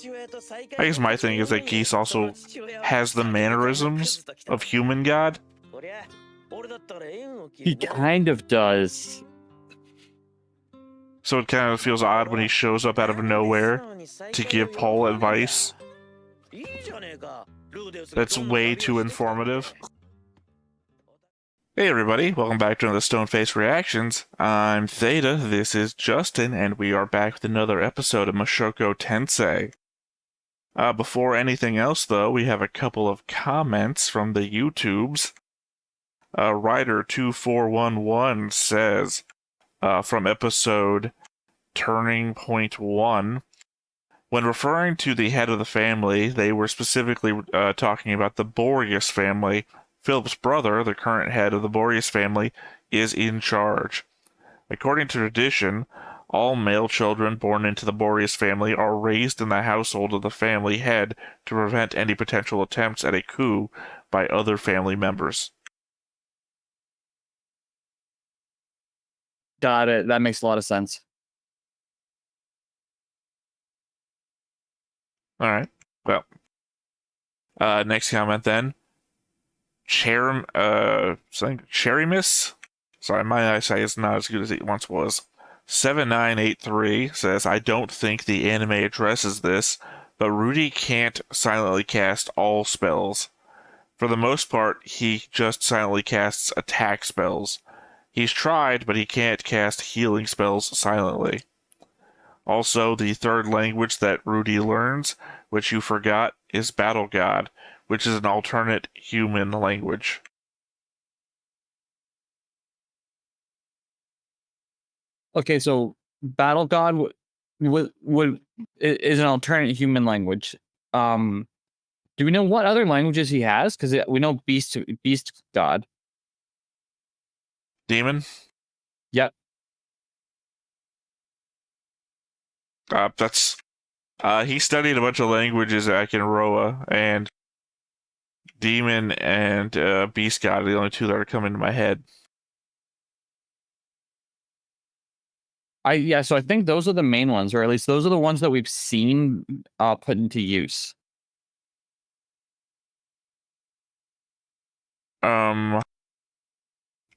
I guess my thing is that Geese also has the mannerisms of human god. He kind of does. So it kind of feels odd when he shows up out of nowhere to give Paul advice. That's way too informative. Hey everybody, welcome back to another Stoneface Reactions. I'm Theta, this is Justin, and we are back with another episode of Mushoku Tensei. Before anything else though, we have a couple of comments from the YouTubes. Rider2411 says, from episode Turning Point 1, when referring to the head of the family, they were specifically talking about the Boreas family. Philip's brother, the current head of the Boreas family, is in charge. According to tradition, all male children born into the Boreas family are raised in the household of the family head to prevent any potential attempts at a coup by other family members. Got it. That makes a lot of sense. All right. Well, next comment then. Cherrymiss? Sorry, my eyesight is not as good as it once was. 7983 says, I don't think the anime addresses this, but Rudy can't silently cast all spells. For the most part, he just silently casts attack spells. He's tried, but he can't cast healing spells silently. Also, the third language that Rudy learns, which you forgot, is Battle God, which is an alternate human language. Okay, so Battle God is an alternate human language. Do we know what other languages he has? Because we know Beast God. Demon? Yep. He studied a bunch of languages at Roa, and Demon and Beast God are the only two that are coming to my head. So I think those are the main ones, or at least those are the ones that we've seen put into use.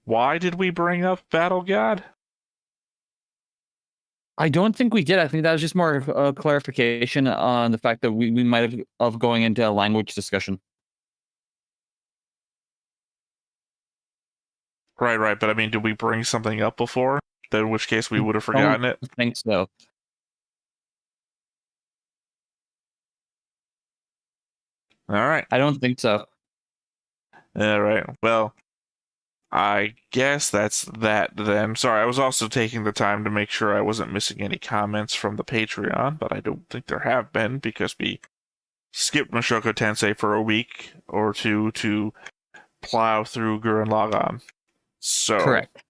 Why did we bring up Battle God? I don't think we did. I think that was just more of a clarification on the fact that we might have going into a language discussion. Right, but I mean, did we bring something up before? In which case we would have forgotten it? I think so. Alright. I don't think so. Alright, well, I guess that's that then. Sorry, I was also taking the time to make sure I wasn't missing any comments from the Patreon, but I don't think there have been because we skipped Mushoku Tensei for a week or two to plow through Gurren Lagann. So, correct.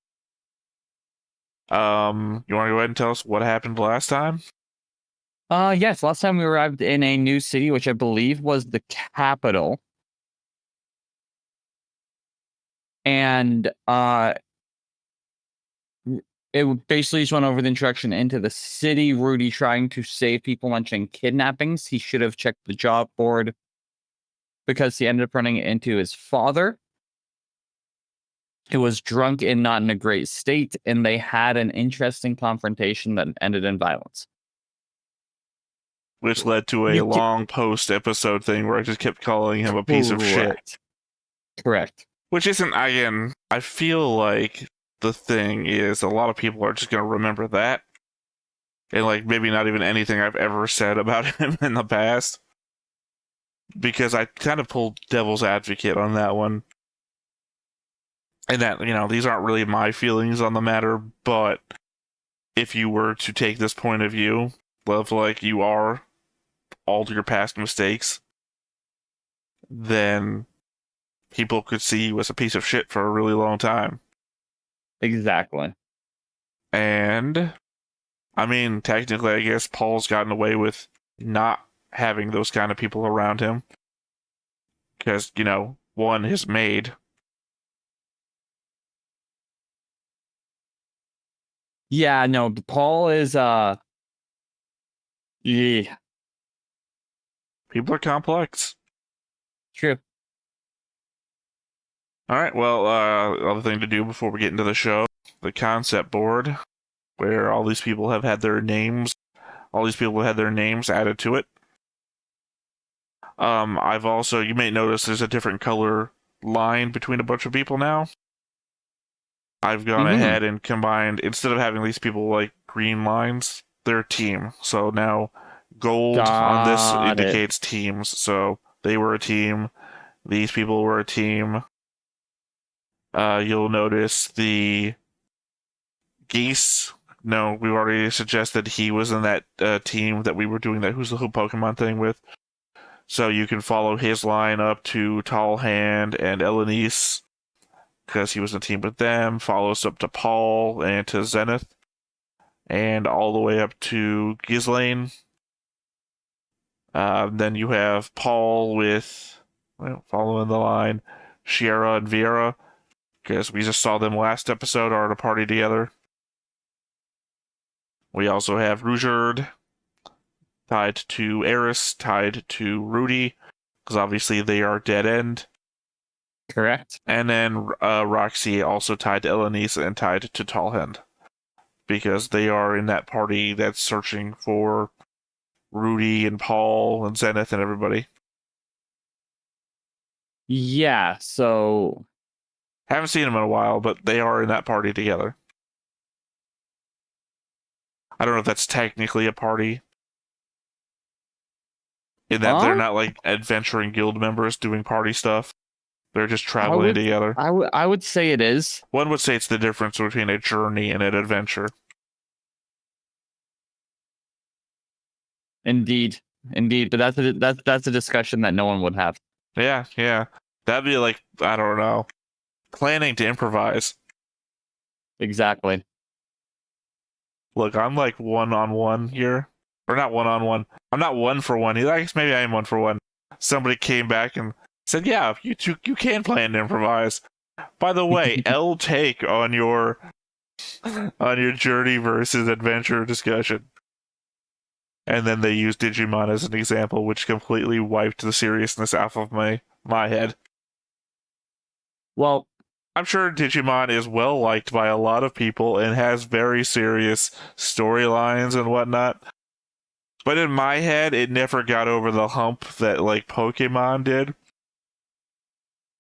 You want to go ahead and tell us what happened last time? Yes. Last time we arrived in a new city, which I believe was the capital. And it basically just went over the introduction into the city. Rudy trying to save people mentioning kidnappings. He should have checked the job board because he ended up running into his father. He was drunk and not in a great state, and they had an interesting confrontation that ended in violence. Which led to a long post-episode thing where I just kept calling him a piece of shit. Correct. Which isn't, again, I feel like the thing is a lot of people are just going to remember that. And, like, maybe not even anything I've ever said about him in the past. Because I kind of pulled devil's advocate on that one. And that, you know, these aren't really my feelings on the matter, but if you were to take this point of view, of like you are all your past mistakes, then people could see you as a piece of shit for a really long time. Exactly. And, I mean, technically, I guess Paul's gotten away with not having those kind of people around him. Because, you know, one, his maid. Yeah, no, Paul is, yeah. People are complex. True. All right, well, other thing to do before we get into the show, the concept board, where all these people have had their names added to it. I've also, you may notice there's a different color line between a bunch of people now. I've gone ahead and combined, instead of having these people like green lines, they're a team. So now gold on this indicates teams. So they were a team. These people were a team. You'll notice the geese. No, we've already suggested he was in that team that we were doing that Who's the Who Pokemon thing with. So you can follow his line up to Tall Hand and Elenice, because he was in a team with them. Follows up to Paul and to Zenith, and all the way up to Ghislaine. Then you have Paul with, following the line, Shiera and Viera, because we just saw them last episode are at a party together. We also have Rugerd, tied to Eris, tied to Rudy, because obviously they are dead end. Correct. And then Roxy also tied to Elenice and tied to Tallhand, because they are in that party that's searching for Rudy and Paul and Zenith and everybody. Yeah, so... Haven't seen them in a while, but they are in that party together. I don't know if that's technically a party, in that they're not like adventuring guild members doing party stuff. They're just traveling together. I would say it is. One would say it's the difference between a journey and an adventure. Indeed, but that's a discussion that no one would have. Yeah. That'd be like, I don't know, planning to improvise. Exactly. Look, I'm like one-on-one here. Or not one-on-one. I'm not one for one. I guess maybe I am one for one. Somebody came back and said, yeah, you can plan to improvise. By the way, L take on your journey versus adventure discussion. And then they used Digimon as an example, which completely wiped the seriousness off of my head. Well, I'm sure Digimon is well liked by a lot of people and has very serious storylines and whatnot. But in my head, it never got over the hump that like Pokemon did.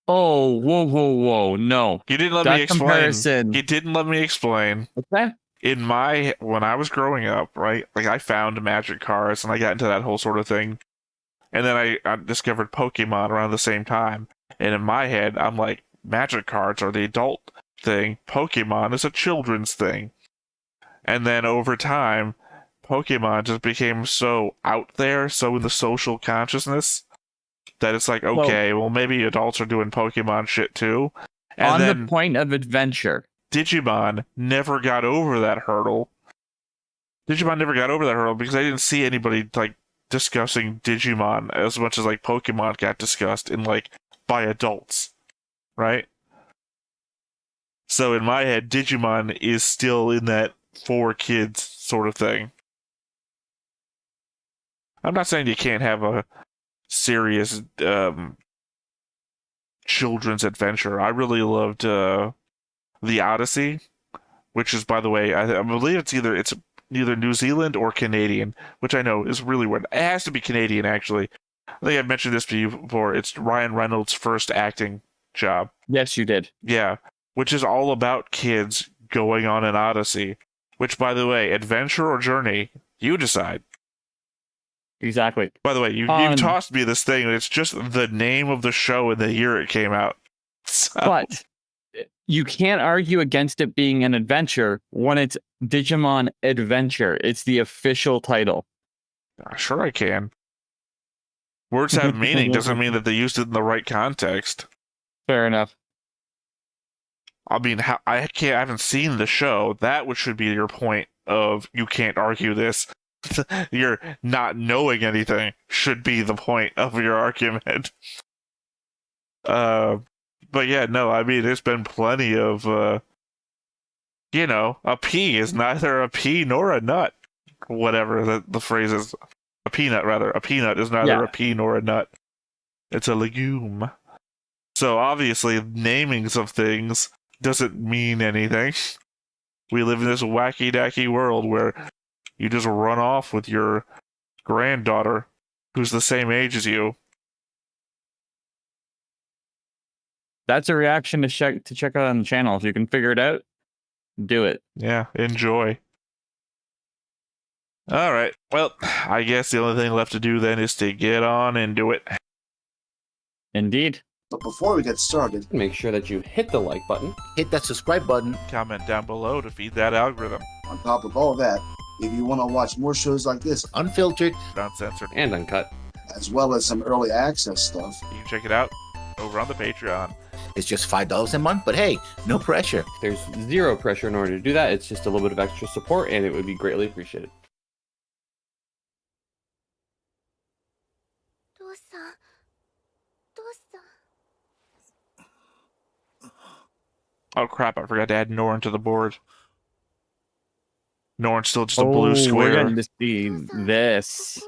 Oh, whoa, no. You didn't let me explain. Comparison. You didn't let me explain. Okay. When I was growing up, right? Like I found magic cards and I got into that whole sort of thing. And then I discovered Pokemon around the same time. And in my head, I'm like, magic cards are the adult thing. Pokemon is a children's thing. And then over time, Pokemon just became so out there, so in the social consciousness, that it's like, okay, well maybe adults are doing Pokemon shit too. And on then, the point of adventure, Digimon never got over that hurdle. Because I didn't see anybody like discussing Digimon as much as like Pokemon got discussed in like by adults, right? So in my head, Digimon is still in that for kids sort of thing. I'm not saying you can't have a serious children's adventure. I really loved The Odyssey, which is, by the way, I believe it's either New Zealand or Canadian, which I know is really weird. It has to be Canadian, actually. I think I've mentioned this to you before. It's Ryan Reynolds' first acting job. Yes, you did. Yeah, which is all about kids going on an odyssey. Which, by the way, adventure or journey, you decide. Exactly. By the way, you've tossed me this thing, and it's just the name of the show and the year it came out. So. But you can't argue against it being an adventure when it's Digimon Adventure. It's the official title. Sure I can. Words have meaning doesn't mean that they used it in the right context. Fair enough. I mean, I haven't seen the show. That should be your point of you can't argue this. Your not knowing anything should be the point of your argument. But yeah, no, I mean, there's been plenty of, a pea is neither a pea nor a nut. Whatever the phrase is. A peanut, rather. A peanut is neither Yeah. a pea nor a nut. It's a legume. So obviously, namings of things doesn't mean anything. We live in this wacky-dacky world where you just run off with your granddaughter, who's the same age as you. That's a reaction to check out on the channel. If you can figure it out, do it. Yeah, enjoy. Alright, well, I guess the only thing left to do then is to get on and do it. Indeed. But before we get started, Make sure that you hit the like button. hit that subscribe button. Comment down below to feed that algorithm. On top of all that, if you want to watch more shows like this, unfiltered, Uncensored. And uncut. as well as some early access stuff, You can check it out over on the Patreon. it's just $5 a month. But hey, no pressure. There's zero pressure in order to do that. It's just a little bit of extra support, and it would be greatly appreciated. Oh crap, I forgot to add Norn to the board. Norn's still just a blue square. We're getting to see this.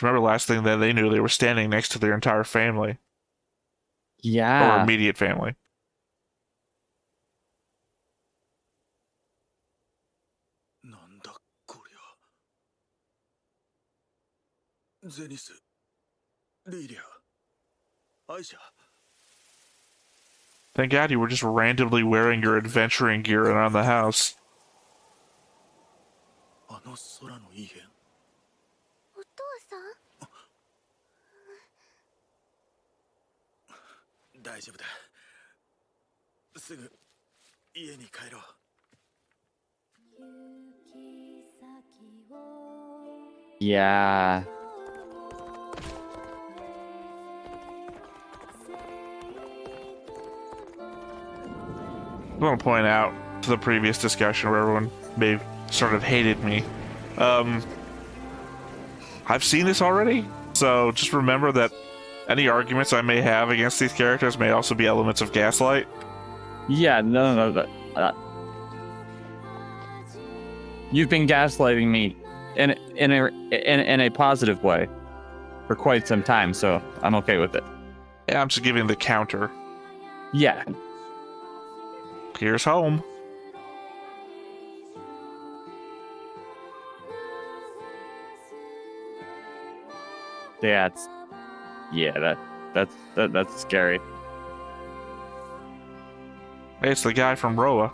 Remember last thing that they knew, they were standing next to their entire family. Or Yeah. immediate family. Thank God you were just randomly wearing your adventuring gear around the house. Yeah. I want to point out to the previous discussion where everyone may have sort of hated me. I've seen this already, so just remember that any arguments I may have against these characters may also be elements of gaslight. Yeah, no. You've been gaslighting me in a positive way for quite some time, so I'm okay with it. Yeah, I'm just giving the counter. Yeah. Here's home. That's scary. Hey, it's the guy from Roa.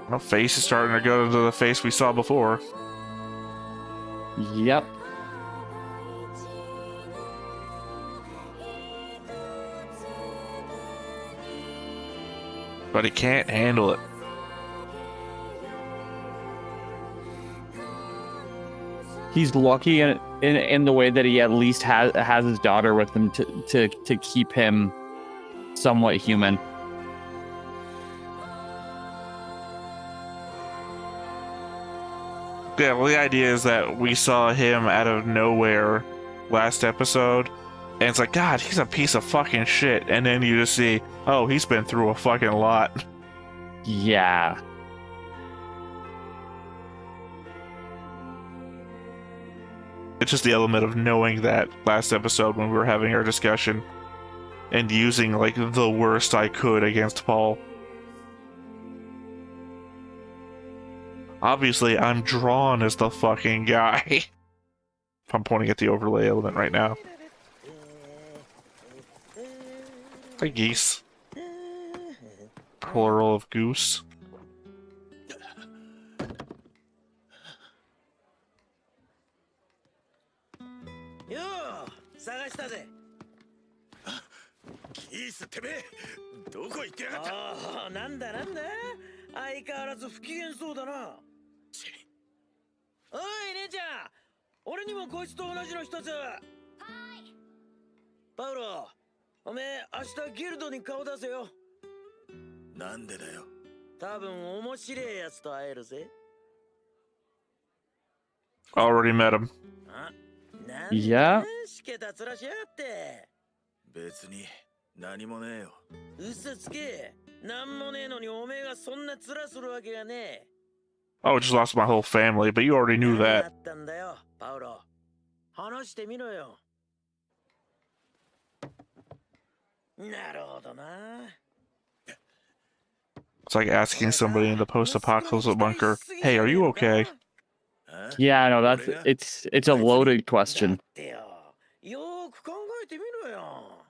My face is starting to go into the face we saw before. Yep. But he can't handle it. He's lucky in the way that he at least has his daughter with him to keep him somewhat human. Yeah, well, the idea is that we saw him out of nowhere last episode, and it's like, God, he's a piece of fucking shit. And then you just see, oh, he's been through a fucking lot. Yeah. It's just the element of knowing that last episode when we were having our discussion and using, like, the worst I could against Paul. Obviously, I'm drawn as the fucking guy. I'm pointing at the overlay element right now. Hey, geese. Plural of goose. 多分面白いやつと会えるぜ。 Already met him. あ、なんいやだしけた面しやがって。別に何もねえよ。嘘つけ。なんもねえのにおめえがそんな面するわけがねえ。 Oh, just lost my whole family, but you already knew 何があ that. ったんだよ、パウロ。話してみろよ。なるほどな。 It's like asking somebody in the post-apocalypse bunker, "Hey, are you okay?" Yeah, no, it's a loaded だっ question. てよ、よーく考えてみろよ。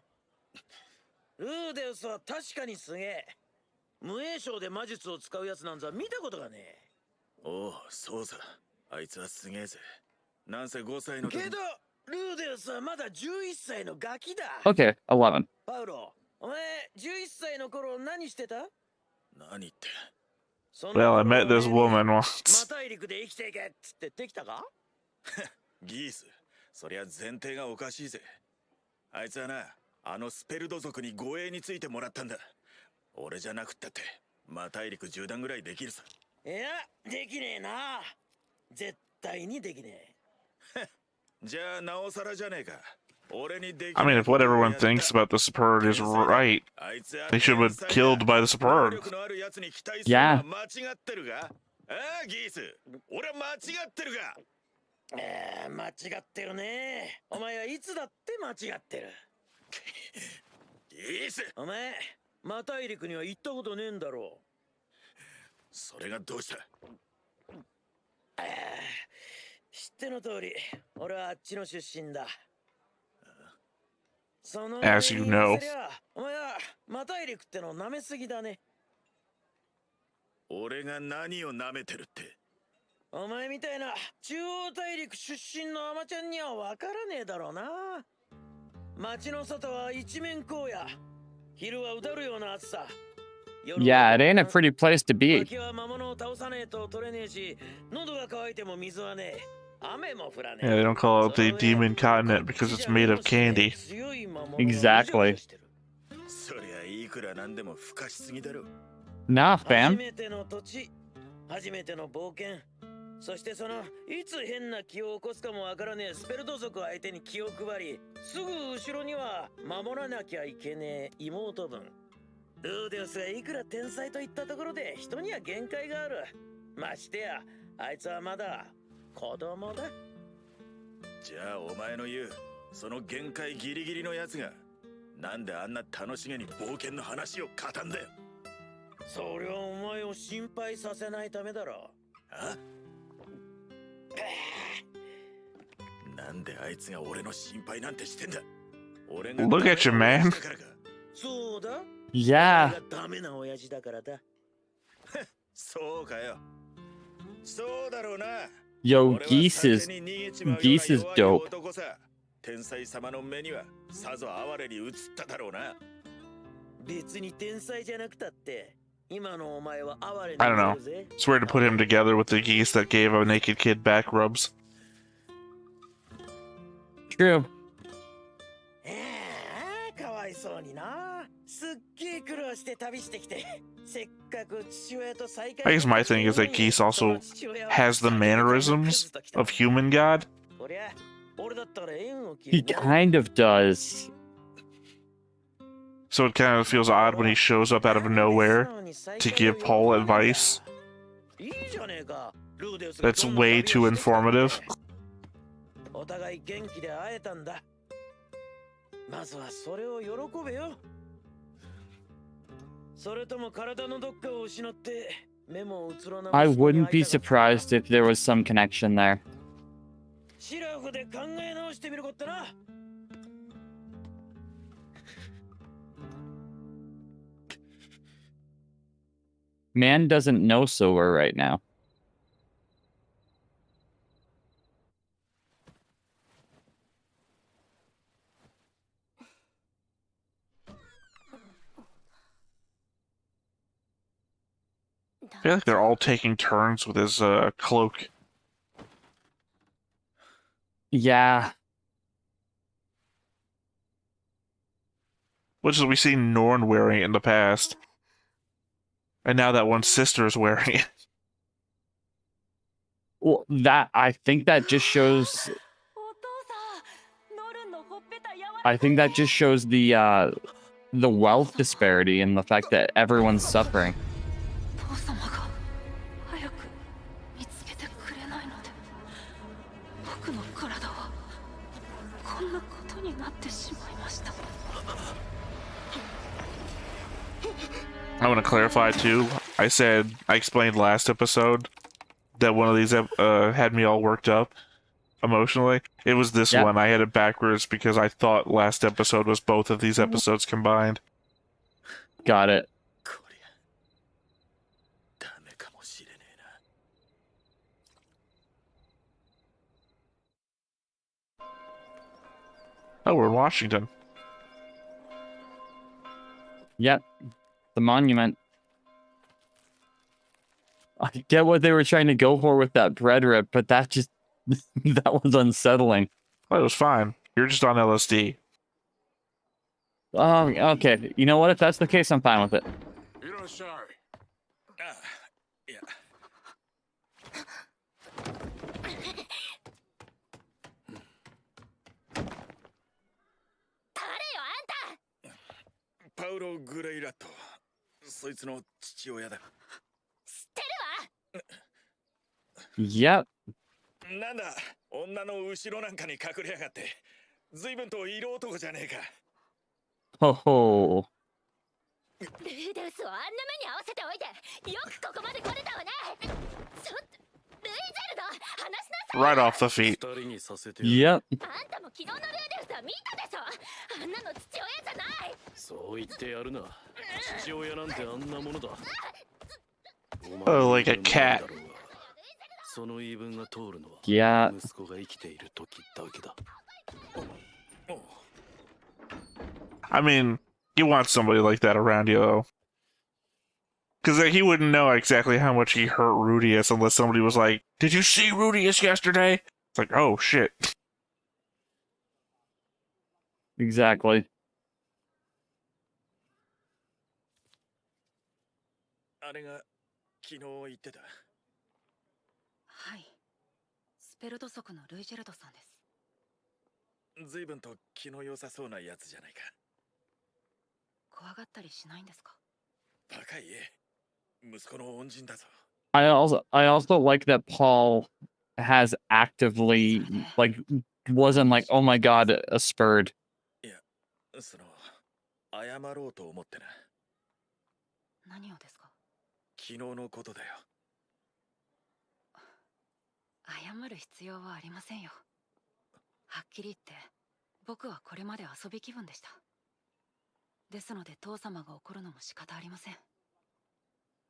ルーデウスは確かにすげえ。無影症で魔術を使うやつなんざ見たことがねえ。おう、そうさ。あいつはすげえぜ。なんせ5歳の時。けど、ルーデウスはまだ11歳のガキだ。 Okay, 11. パウロ、お前11歳の頃何してた？何って。 Well, I met this woman once. 大陸で生きていけっつってできたか？ギース、そりゃ前提がおかしいぜ。あいつはな、あのスペルド族に護衛についてもらったんだ。俺じゃなくったって、大陸縦断ぐらいできるさ。いや、できねえな。絶対にできねえ。じゃあなおさらじゃねえか。 I mean, if what everyone thinks about the Superb is right, they should have been killed by the Superb. Yeah. 間違ってるが？ああ、ギース。俺は間違ってるが。間違ってるね。お前はいつだって間違ってる。ギース。お前、マ大陸には行ったことねえんだろう。それがどうした？知っての通り、俺はあっちの出身だ。 As you know. お前はマ大陸っての舐めすぎだね。俺が何を舐めてるって。お前みたいな中央大陸出身のアマちゃんにはわからねえだろうな。街の外は一面荒野。昼はうだるような暑さ。 Yeah, it ain't a pretty place to be. 秋は魔物を倒さねえと取れねえし、喉が渇いても水はねえ。雨も降らねえ。 Yeah, they don't call it the Demon Continent because it's made of candy. Exactly. そりゃいくらなんでも不可思議だろ。 Nah, 初 fam. めての土地、初めての冒険、そしてそのいつ変な気を起こすかもわからねえスペルト族相手に気を配り、すぐ後ろには守らなきゃいけねえ妹分。ルーデウスがいくら天才といったところで人には限界がある。ましてや、あいつはまだ子供だ。じゃあお前の言うその限界ギリギリのやつがなんであんな楽しげに冒険の話を語んだよ。それはお前を心配させないためだろ。あ？なんであいつが俺の心配なんてしてんだ。俺が Look at you, man. そうだ。 Yeah. ダメな親父だからだ。そうかよ。そうだろうな。 Yo, Geese is dope. 天才様の目にはさぞ哀れに映っただろうな。別に天才じゃなくたって今のお前は哀れに I don't know. 見えるぜ。 It's weird to put him together with the geese that gave a naked kid back rubs. True. かわいそうにな。すっげえ苦労して旅してきて、せっかく父親と再会。 I guess my thing is that Geese also has the mannerisms of human god. こりゃ俺だったら縁を切 He るな。 kind of does. So it kind of feels odd when he shows up out of nowhere to give Paul advice. いいじゃねえか。ルーデウス That's way too informative. お互い元気で会えたんだ。まずはそれを喜べよ。それとも体のどっかを失って目もうつろな。 I wouldn't be surprised if there was some connection there. シラフで考え直してみることな。 Man doesn't know Sower right now. I feel like they're all taking turns with his cloak. Yeah. Which is we see Norn wearing it in the past. And now that one's sister is wearing it. Well, I think that just shows. I think that just shows the wealth disparity and the fact that everyone's suffering. 父様が早く見つけてくれないので僕の体はこんなことになってしまいました。 I want to clarify too. I explained last episode that one of these had me all worked up emotionally. It was this Yep. one. I had it backwards because I thought last episode was both of these episodes combined. Got it. こりゃダメかもしれねえな。 Oh, we're in Washington. Yep. The monument. I get what they were trying to go for with that bread rip, but that just that was unsettling. Oh, it was fine. You're just on LSD. Okay. You know what? If that's the case, I'm fine with it. いらっしゃい。あ、いや。パウロ・グレイラット。そいつの父親だ。知ってるわ。 Yep. なんだ、女の後ろなんかに隠れやがって。随分と色男じゃねえか。 Ho ho. ルーデウスをあんな目に合わせておいてよくここまで来れたわね。ちょっとルイゼルド、話しなさい。 Right off the feet. 二人にさせて。 Yep. あんたも昨日のルーデウスは見たでしょ。あんなの父親じゃない。そう言ってやるな。父親なんてあんなものだ。 Oh, like a cat. その言い分が通るのは Yeah. 息子が生きている時だけだ。 I mean, you want somebody like that around you, though. Because he wouldn't know exactly how much he hurt Rudeus unless somebody was like, "Did you see Rudeus yesterday?" It's like, oh, shit. Exactly. あれが昨日言ってた。はい。スペルト族のルイジェルドさんです。随分と気の良さそうなやつじゃないか。怖がったりしないんですか。バカ言え。息子の恩人だぞ。I also like that Paul has actively wasn't like, oh my god, a spurred. いや、その謝ろうと思ってな。何をですか。昨日のことだよ。謝る必要はありませんよ。はっきり言って僕はこれまで遊び気分でした。ですので父様が怒るのも仕方ありません。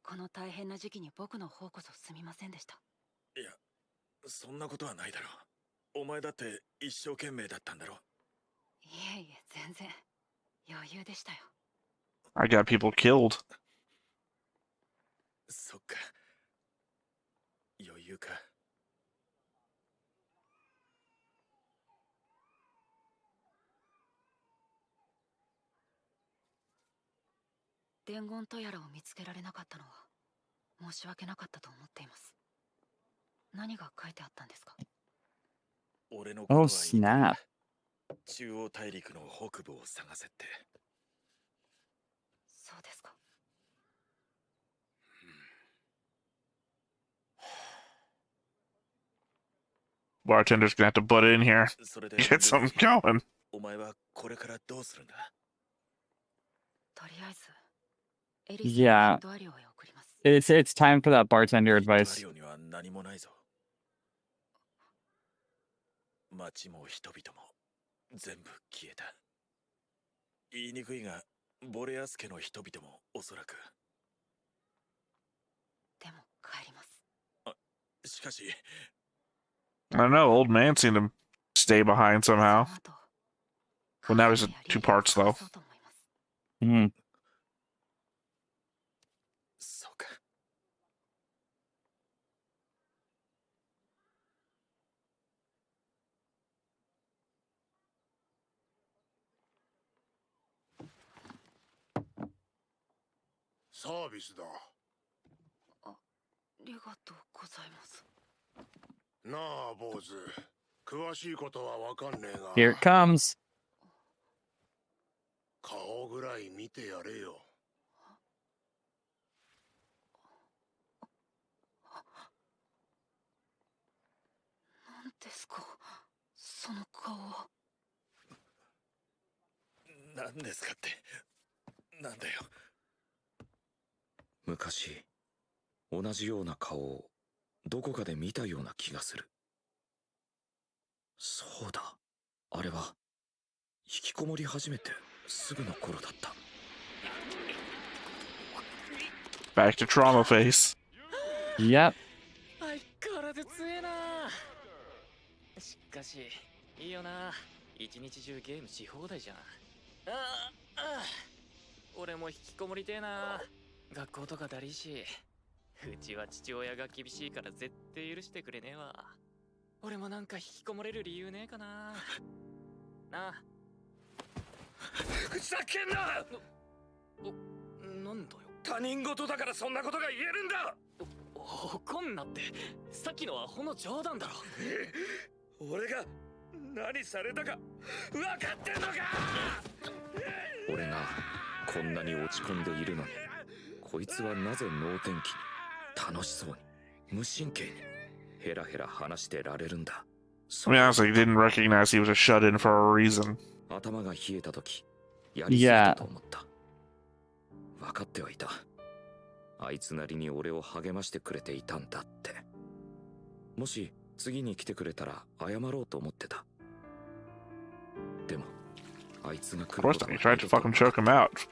この大変な時期に僕の方こそすみませんでした。いや、そんなことはないだろう。お前だって一生懸命だったんだろ。いえいえ、全然余裕でしたよ。 I got people killed. そっか。余裕か。伝言とやらを見つけられなかったのは申し訳なかったと思っています。何が書いてあったんですか。俺のことは Oh snap. 中央大陸の北部を探せって。そうですか。 Bartender's gonna have to butt in here. それで Get something going. お前はこれからどうするんだ。とりあえずエリスの Yeah. ヒットアリオへ送ります。 It's time for that bartender ヒットア advice. リオには何もないぞ。町も人々も全部消えた。言いにくいが、ボレアス家の人々もおそらく。でも帰ります。しかし、I don't know, old man seemed to stay behind そ somehow. の後 Well, now he's 母様や two リーダーを parts, though. 探そうと思います。 Mhm. そうか。サービスだ。りがとうございます。なあ、坊主。詳しいことはわかんねえが。 Here it comes. 顔ぐらい見てやれよ。なんですか、その顔は。何ですかって。なんだよ。昔同じような顔をどこかで見たような気がする。そうだ、あれは引きこもり始めてすぐの頃だった。 Back to trauma face. Yep. 相変わらず強えな。しかしいいよな、一日中ゲームし放題じゃん。俺も引きこもりてえな。学校とかだりいし、うちは父親が厳しいから絶対許してくれねえわ。俺もなんか引きこもれる理由ねえかな。なあ。ふざけんな。なんだよ。他人事だからそんなことが言えるんだ。怒んなって、さっきのはほんの冗談だろ。俺が何されたか分かってんのか。俺がこんなに落ち込んでいるのに、こいつはなぜ能天気に楽しそうに無神経にヘラヘラ話してられるんだ。 I mean, honestly, he didn't recognize he was a shut-in for a reason. 頭が冷えた時やりすぎたと思った。分かってはいた。あいつなりに俺を励ましてくれていたんだって。もし次に来てくれたら謝ろうと思ってた。でもあいつが Of course, he tried to fucking choke him out.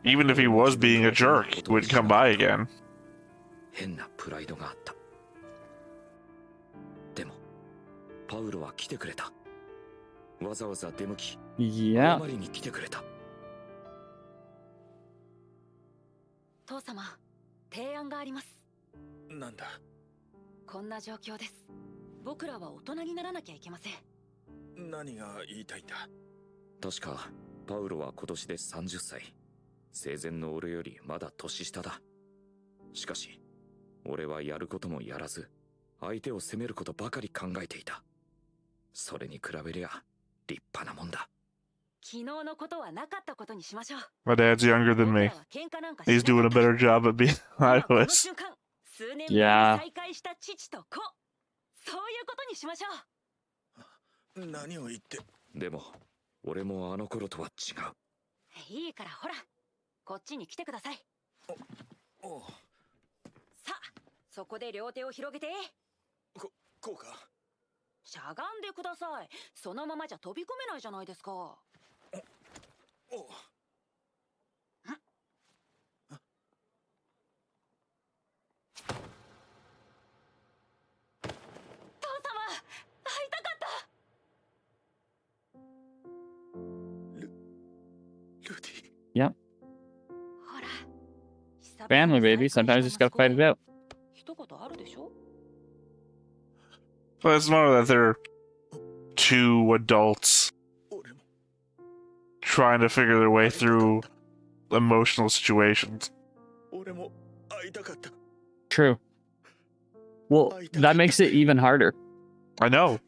Even if he was being a jerk, he would come by again. 変なプライドがあった。でもパウロは来てくれた。わざわざ出向き、謝 Yeah. りに来てくれた。父様、提案があります。なんだ。こんな状況です。僕らは大人にならなきゃいけません。何が言いたいんだ。確かパウロは今年で30歳。生前の俺よりまだ年下だ。しかし俺はやることもやらず、相手を責めることばかり考えていた。それに比べりゃ立派なもんだ。昨日のことはなかったことにしましょう。 My dad's younger than 僕 me. らは喧嘩なんかしな He's かった doing a better job at being 今この eyeless. 瞬間、数年ぶりに Yeah. 再会した父と子、そういうことにしましょう。何を言って。でも俺もあの頃とは違う。いいからほら、こっちに来てください。おう。さあ、そこで両手を広げて。こうか。しゃがんでください。そのままじゃ飛び込めないじゃないですか。おう。父様、会いたかった。ルディ。 Yep. ほら、 Family, baby. Sometimes you just gotta fight it out. 一言あるでしょ。 But it's more that they're two adults 俺も trying to figure their way through emotional situations. 俺も会いたかった。 True. Well, that makes it even harder. I know.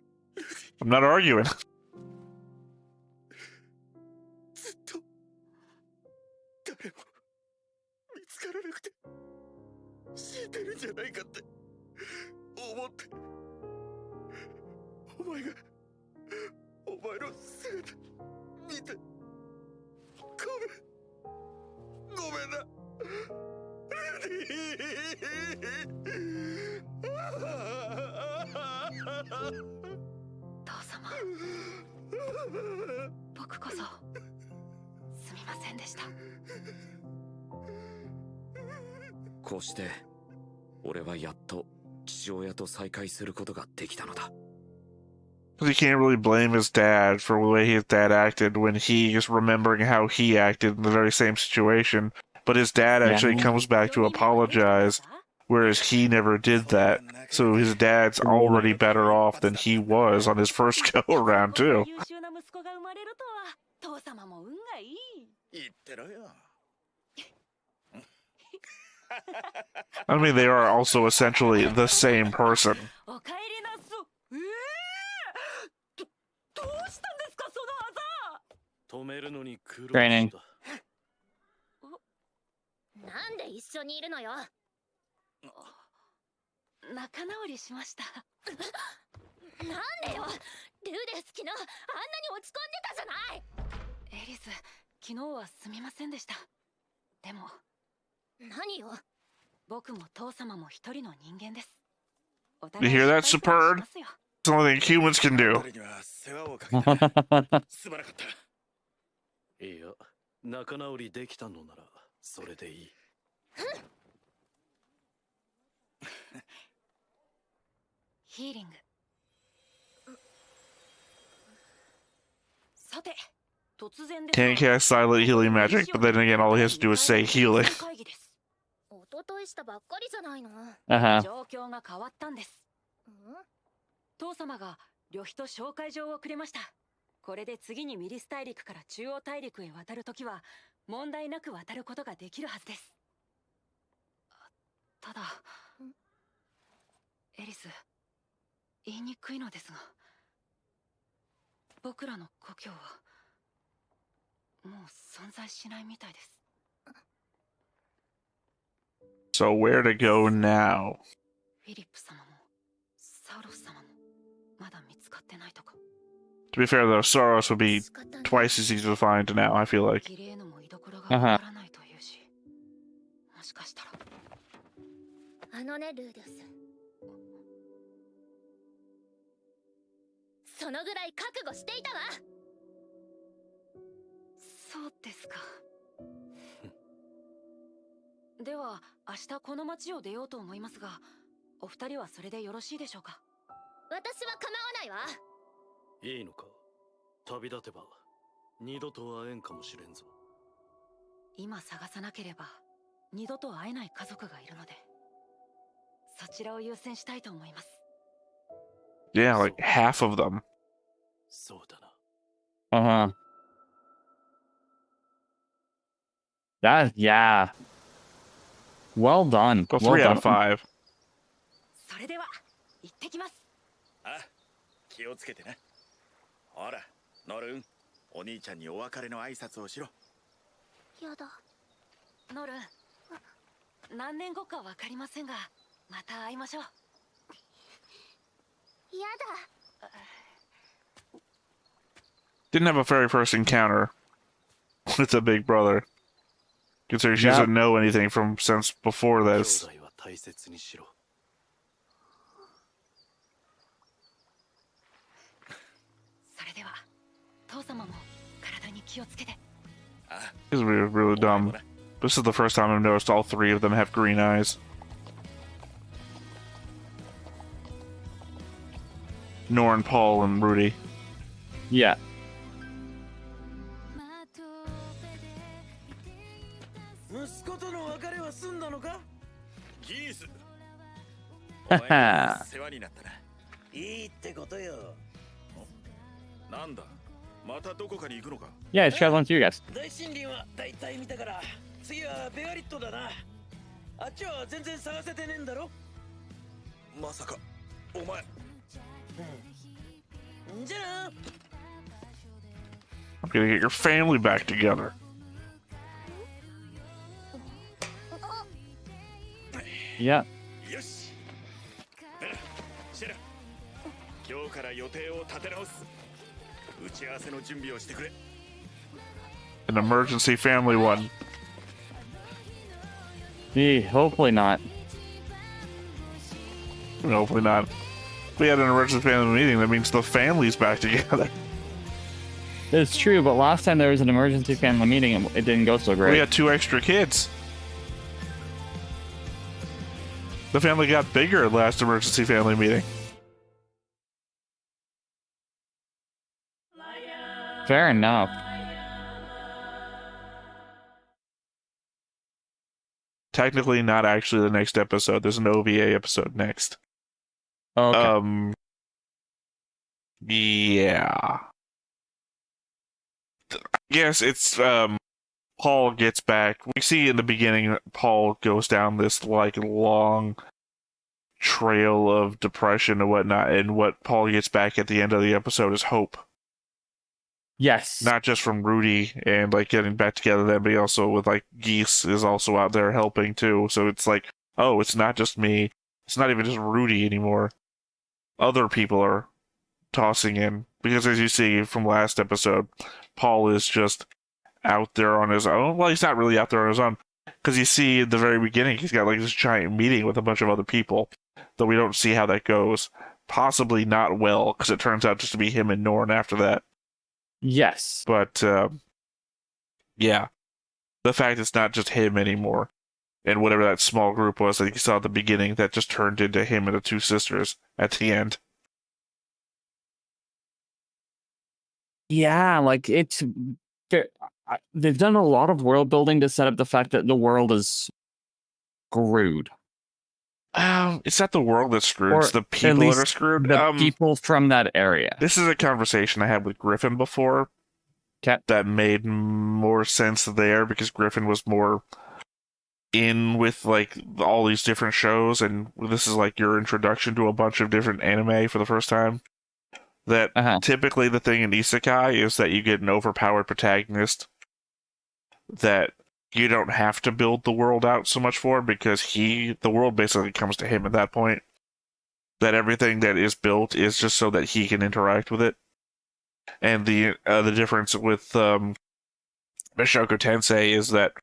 I'm not arguing. ずっと誰も見つからなくて死んでるんじゃないかって思って。お前の姿見てごめんな。ルディ。父様、僕こそすみませんでした。こうして俺はやっと父親と再会することができたのだ。 Because he can't really blame his dad for the way his dad acted when he is remembering how he acted in the very same situation. But his dad actually comes back to apologize, whereas he never did that. So his dad's already better off than he was on his first go around, too. 優秀な息子が生まれるとは、父様も運がいい。言ってろよ。I mean, they are also essentially the same person. お帰りなさ。どうしたんですかその止めるのに苦労 Training. した。なんで一緒にいるのよ。仲直りしました。なんでよ。ルーデス昨日あんなに落ち込んでたじゃない。エリス、昨日はすみませんでした。でも、何よ。僕も父様も一人の人間です。お You 互い hear that, 心配くらいし Superb? ますよ。 It's the only thing humans can do. 彼には世話をかけた。すまなかった。いや、仲直りできたのならそれでいい。ヒーリング。さて、突然ですが Can't cast silent healing magic, but then again, all he has to do is say healing. 会議です。おとといしたばっかりじゃないの。状況が変わったんです。父様が旅費と紹介状をくれました。これで次にミリス大陸から中央大陸へ渡るときは問題なく渡ることができるはずです。ただ、エリス、言いにくいのですが、僕らの故郷はもう存在しないみたいです。 So where to go now? フィリップ様もサウロス様もまだ見つかってないとか。 To be fair, though, Soros would be twice as easy to find now, I feel like. キレーヌも居所がわからないというし、もしかしたら。あのね、ルーデス。そのぐらい覚悟していたわ。そうですか。では明日この町を出ようと思いますが、お二人はそれでよろしいでしょうか。私は構わないわ。いいのか。旅立てば二度と会えんかもしれんぞ。今探さなければ二度と会えない家族がいるので、そちらを優先したいと思います。 Yeah, like half of them. そうだな。That, yeah. Well done. Go Well 3 out done. of 5. それでは行ってきます。あ、気をつけてな。ほら、ノルン、お兄ちゃんにお別れの挨拶をしろ。やだ。ノルン、何年後かわかりませんが、また会いましょう。やだ。 Didn't have a very first encounter with the big brother. Considering she Yep. doesn't know anything from since before 兄 this. 弟は大切にしろ。それでは父様も体に気をつけて。 This is really, really dumb. This is the first time I've noticed all three of them have green eyes. Norn, Paul, and Rudy. Yeah. 息子との別れは済んだのか？ギース。世話になったな。いいってことよ。なんだ。またどこかに行くのか。 Yeah, it's traveling to you guys. 大森林は大体見たから、次はベガリットだな。あっちは全然探せてねえんだろ。まさか、お前。じゃあな。 I'm gonna get your family back together. いや。よし。シェラ、今日から予定を立て直す。打ち合わせの準備をしてくれ。 An emergency family one. Hopefully not. Hopefully not. If we had an emergency family meeting, that means the family's back together. It's true, but last time there was an emergency family meeting, it didn't go so great. We had 2 extra kids. The family got bigger at last emergency family meeting. Fair enough. Technically, not actually the next episode. There's an OVA episode next. Okay. Yeah. I guess it's Paul gets back. We see in the beginning Paul goes down this like long trail of depression and whatnot, and what Paul gets back at the end of the episode is hope. Yes. Not just from Rudy and like getting back together then, but also with like Geese is also out there helping too. So it's like, oh, it's not just me. It's not even just Rudy anymore. Other people are tossing in. Because as you see from last episode, Paul is just out there on his own. Well, he's not really out there on his own. Because you see at the very beginning, he's got like this giant meeting with a bunch of other people. Though we don't see how that goes. Possibly not well, because it turns out just to be him and Norn after that. Yes. But, yeah. The fact it's not just him anymore. And whatever that small group was that you saw at the beginning, that just turned into him and the two sisters at the end. Yeah, like they've done a lot of world building to set up the fact that the world is screwed. It's not the world that's screwed, Or it's the at people least that are screwed. The people from that area. This is a conversation I had with Griffin before. That made more sense there because Griffin was more in with like all these different shows, and this is like your introduction to a bunch of different anime for the first time. That typically the thing in isekai is that you get an overpowered protagonist that you don't have to build the world out so much for, because the world basically comes to him at that point. That everything that is built is just so that he can interact with it. And the difference with Mushoku Tensei is that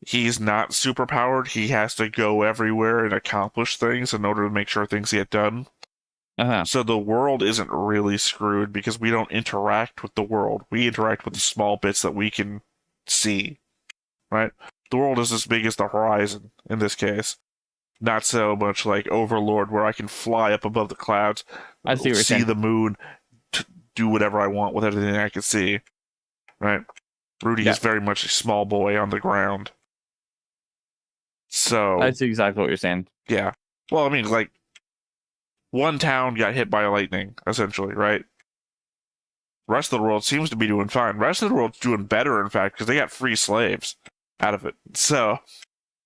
he's not superpowered. He has to go everywhere and accomplish things in order to make sure things get done. So the world isn't really screwed because we don't interact with the world. We interact with the small bits that we can see, right? The world is as big as the horizon in this case. Not so much like Overlord, where I can fly up above the clouds, see the moon, do whatever I want with everything I can see, right? Rudy is very much a small boy on the ground. So I see exactly what you're saying. Yeah. Well, I mean, like, one town got hit by lightning, essentially, right? Rest of the world seems to be doing fine. Rest of the world's doing better, in fact, because they got free slaves out of it. So,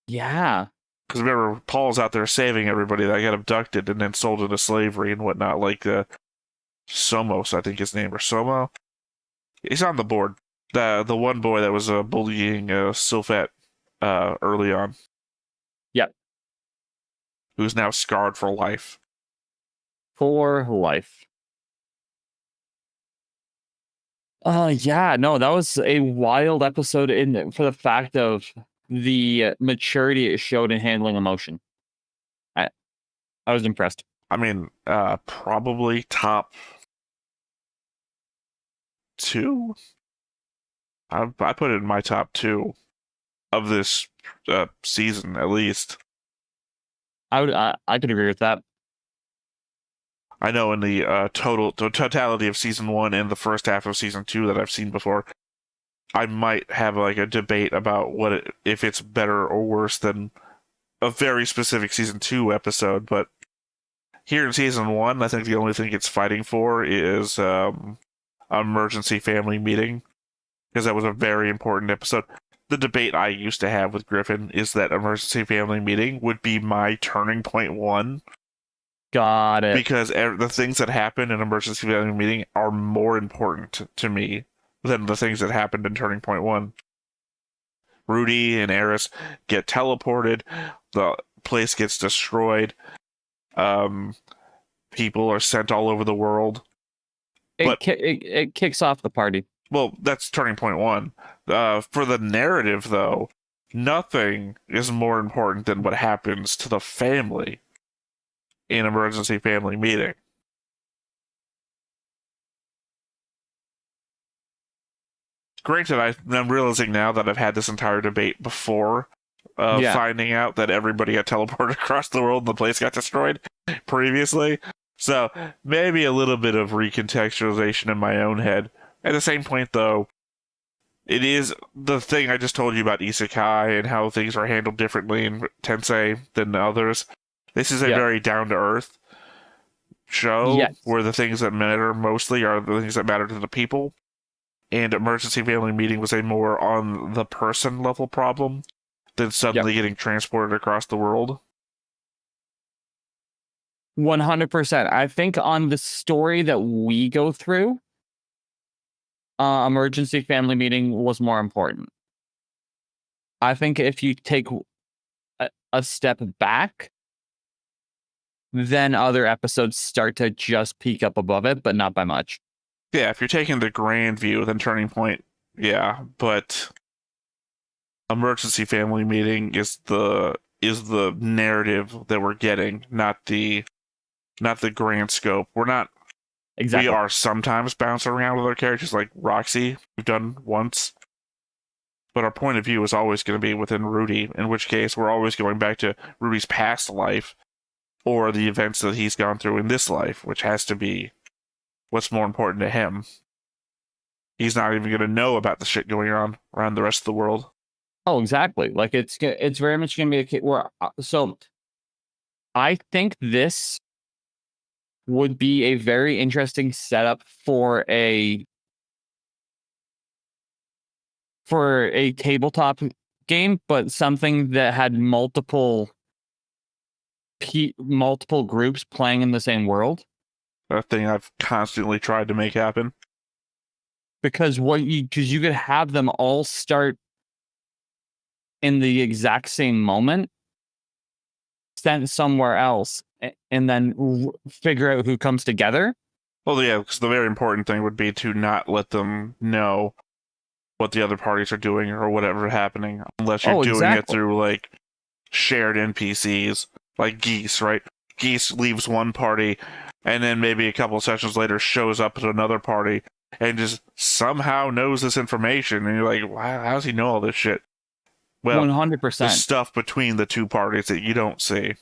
yeah. Because remember, Paul's out there saving everybody that got abducted and then sold into slavery and whatnot, like Somos, I think his name, or Somo. He's on the board. The one boy that was bullying Sylphet early on. Yep. Who's now scarred for life. For life. Yeah, no, that was a wild episode for the fact of the maturity it showed in handling emotion. I was impressed. I mean, probably top 2. I put it in my top 2 of this season, at least. I could agree with that. I know in the totality of season 1 and the first half of season 2 that I've seen before, I might have like a debate about if it's better or worse than a very specific season 2 episode. But here in season 1, I think the only thing it's fighting for is emergency family meeting, because that was a very important episode. The debate I used to have with Griffin is that emergency family meeting would be my turning point 1. Got it. Because the things that happen in emergency family meeting are more important to me than the things that happened in turning point 1. Rudy and Eris get teleported. The place gets destroyed. People are sent all over the world. It kicks off the party. Well, that's turning point 1. For the narrative, though, nothing is more important than what happens to the family in emergency family meeting. Granted, I'm realizing now that I've had this entire debate before, finding out that everybody got teleported across the world and the place got destroyed previously. So maybe a little bit of recontextualization in my own head. At the same point, though, it is the thing I just told you about isekai and how things are handled differently in Tensei than others. This is a very down-to-earth show where the things that matter mostly are the things that matter to the people. and Emergency Family Meeting was a more on the person level problem than suddenly getting transported across the world. 100%. I think on the story that we go through, Emergency Family Meeting was more important. I think if you take a step back, then other episodes start to just peek up above it, but not by much. Yeah, if you're taking the grand view, then Turning Point, yeah, but Emergency Family Meeting is the narrative that we're getting, not the grand scope. We're not. Exactly. We are sometimes bouncing around with our characters, like Roxy, we've done once. But our point of view is always going to be within Rudy, in which case we're always going back to Rudy's past life or the events that he's gone through in this life, which has to be what's more important to him. He's not even going to know about the shit going on around the rest of the world. Oh, exactly. Like, it's very much going to be a case where... So, I think this would be a very interesting setup for a tabletop game, but something that had multiple groups playing in the same world. A thing I've constantly tried to make happen. Because you could have them all start in the exact same moment, sent somewhere else, and then figure out who comes together. Well, yeah, because the very important thing would be to not let them know what the other parties are doing or whatever happening, unless you're doing it through, like, shared NPCs, like Geese, right? Geese leaves one party, and then maybe a couple of sessions later shows up at another party, and just somehow knows this information, and you're like, wow, how does he know all this shit? Well, 100%. the stuff between the two parties that you don't see.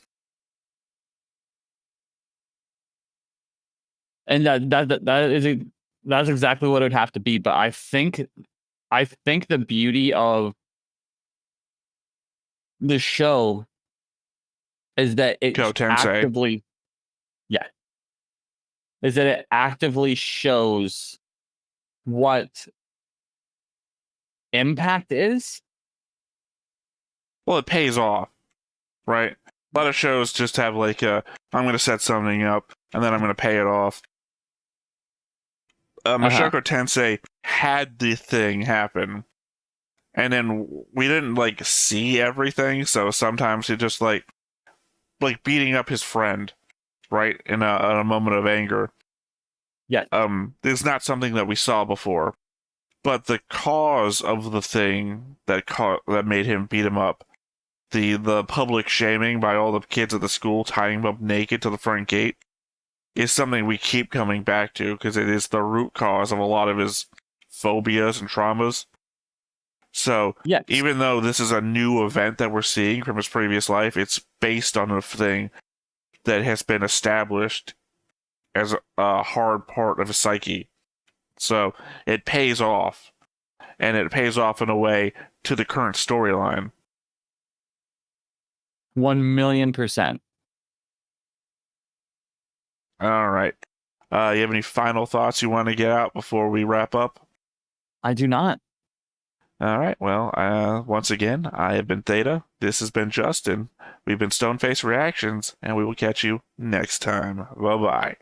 And that's exactly what it would have to be. But I think the beauty of the show is that it actively shows what impact is. Well, it pays off, right? A lot of shows just have like I'm going to set something up and then I'm going to pay it off. Mushoku Tensei had the thing happen, and then we didn't like see everything, so sometimes he just like beating up his friend, right, in a moment of anger. Yeah. Is not something that we saw before, but the cause of the thing that made him beat him up, the public shaming by all the kids at the school, tying him up naked to the front gate, is something we keep coming back to because it is the root cause of a lot of his phobias and traumas. So, even though this is a new event that we're seeing from his previous life, it's based on a thing that has been established as a hard part of his psyche. So, it pays off. And it pays off in a way to the current storyline. 1,000,000%. All right. You have any final thoughts you want to get out before we wrap up? I do not. All right. Well, once again, I have been Theta. This has been Justin. We've been Stoneface Reactions, and we will catch you next time. Bye-bye.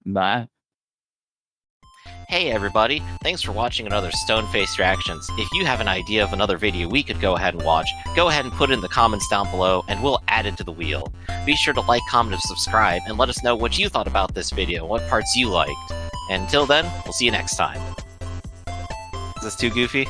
Bye. Hey everybody, thanks for watching another Stoneface Reactions. If you have an idea of another video we could go ahead and watch, go ahead and put it in the comments down below and we'll add it to the wheel. Be sure to like, comment, and subscribe and let us know what you thought about this video, what parts you liked. And until then, we'll see you next time. Is this too goofy?